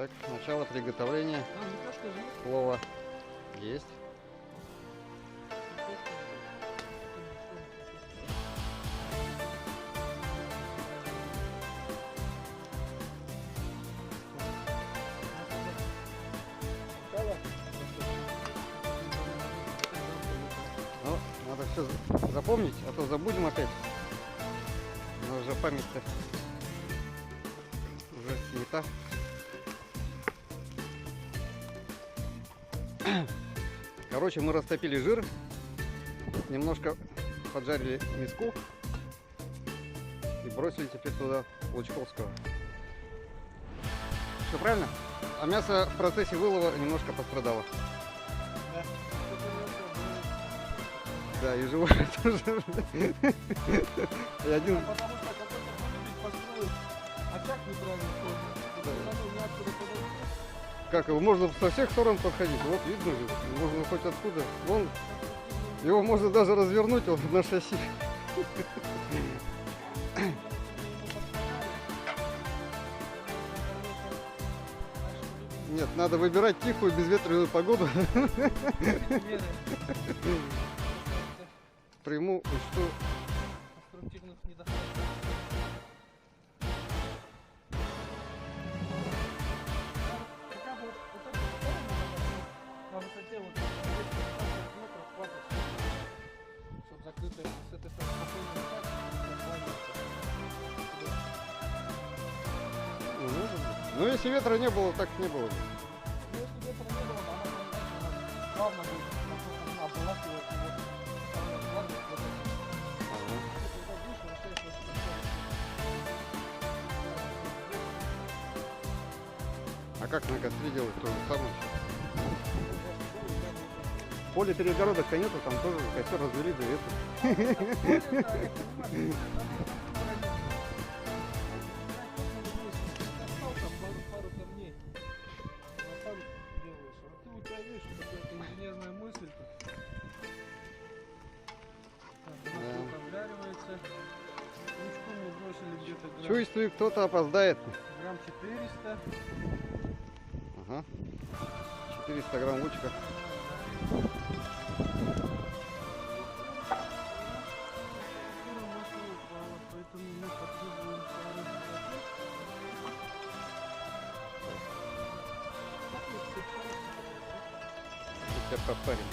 Так, начало приготовления плова есть. Ну, надо все запомнить, а то забудем опять. У нас же память-то уже снята. Короче, мы растопили жир, немножко поджарили миску и бросили теперь туда лучковского. Все правильно? А мясо в процессе вылова немножко пострадало. Да, и живое тоже. И один... Потому что какой-то любит построить очаг неправильно. Как его можно со всех сторон подходить? Вот видно же, можно хоть откуда. Вон, его можно даже развернуть он на шасси. Нет, надо выбирать тихую безветренную погоду. Приму учту. Конструктивных недостатков. Хотя бы вот эту сторону на высоте вот 10 метров хватит, чтобы закрытая с этой стороны спокойно Ну, если ветра не было, так не было. но если ветра не было, то она плавно будет, она обволакивает его. А как на костре делать то же самое? Поле перегородок-то нету, там тоже костер развели до ветра. Пару камней. Делаешь. А ты у тебя видишь, какая-то инженерная мысль тут. Провляривается. Лучку мы бросили где-то грамм, Чувствую, кто-то опоздает. грамм 400. Ага. 400 грамм лучка. Поэтому мы потребуем пару. Сейчас повторим.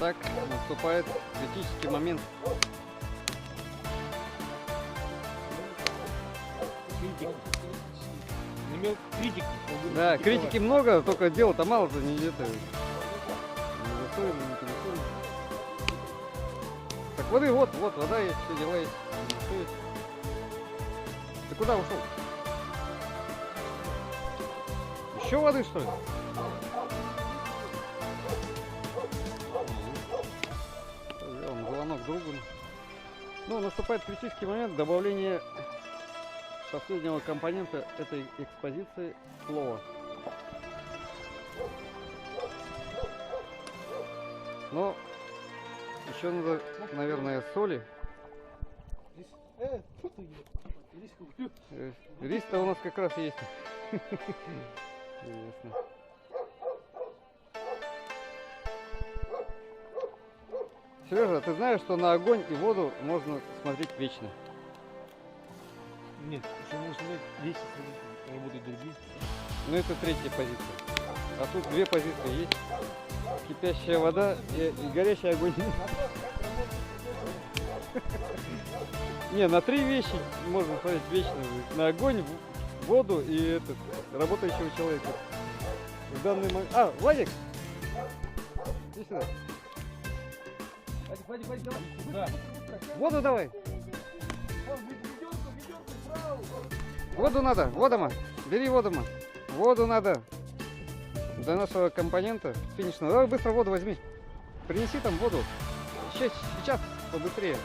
Так, наступает критический момент. Критики. Да, критики много, только дела-то мало-то не это. Не засорено, не пересорено. Так воды, вот, вода есть, все дела есть. Все есть. Ты куда ушел? Еще воды, что ли? Сделаем звонок другу. Ну, наступает критический момент добавления последнего компонента этой экспозиции — плова. Но еще надо, наверное, соли. Рис-то у нас как раз есть. Ясно. Сережа, ты знаешь, что на огонь и воду можно смотреть вечно? Нет, еще можно смотреть весь, работают другие. Ну, это третья позиция. А тут две позиции есть. Кипящая вода и горящий огонь. Не, на три вещи можно смотреть вечно. На огонь, воду и этот работающего человека. В данный момент... А, Владик! Иди сюда. Вадик, давай. Да. Воду давай. Воду надо, водома. Бери водома. Воду надо. До нашего компонента финишного. Давай быстро воду возьми. Принеси там воду. Сейчас побыстрее.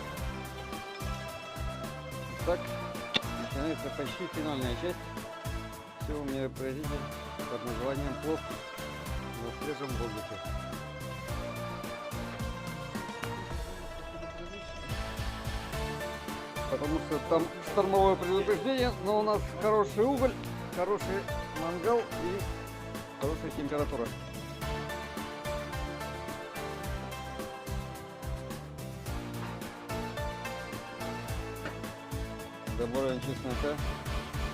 Так, начинается почти финальная часть всего мероприятия под названием плов на свежем воздухе. Потому что там штормовое предупреждение, но у нас хороший уголь, хороший мангал и хорошая температура. Добавляем чеснока.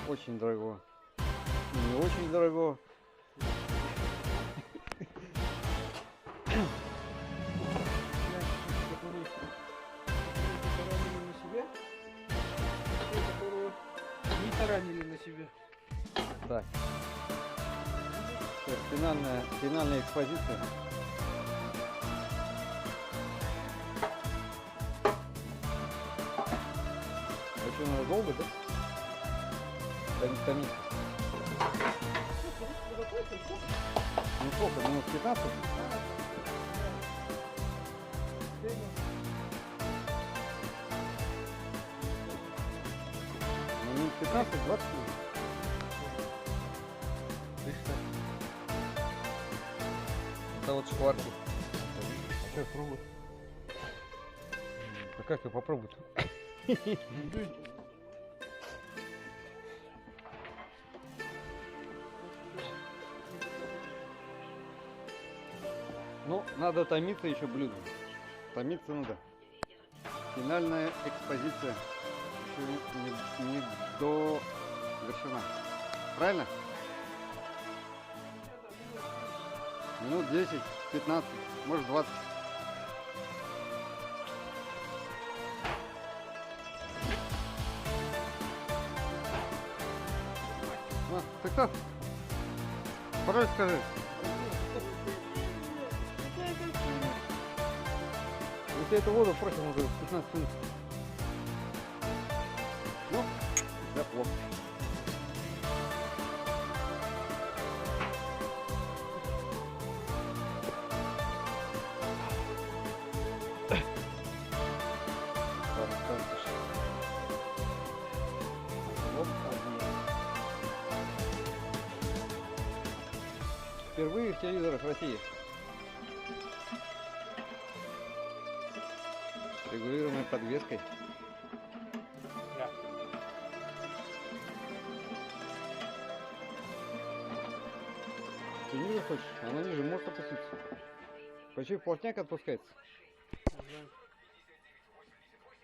Очень дорого. Не очень дорого. Которые таранили на себе, те, которые не таранили на себе. Так. Всё, финальная экспозиция. А что, надо долго, да? Томить. Ну сколько? Минут 15? Ну, минут 15-20 минут. Это вот шкварки. Сейчас пробуй. А как я попробую-то? Ну, надо томиться еще блюдом. Томиться надо. Финальная экспозиция еще не довершена. Правильно? Минут 10, 15, может 20. Ну, ты кто? Пароль скажи. Если эту воду просим уже 15 минут. Ну, да, плохо. Впервые в телевизорах России. С регулируемой подвеской. Да. Ты ниже хочешь? Она ниже может опуститься. Почему плотняк отпускается? Ага.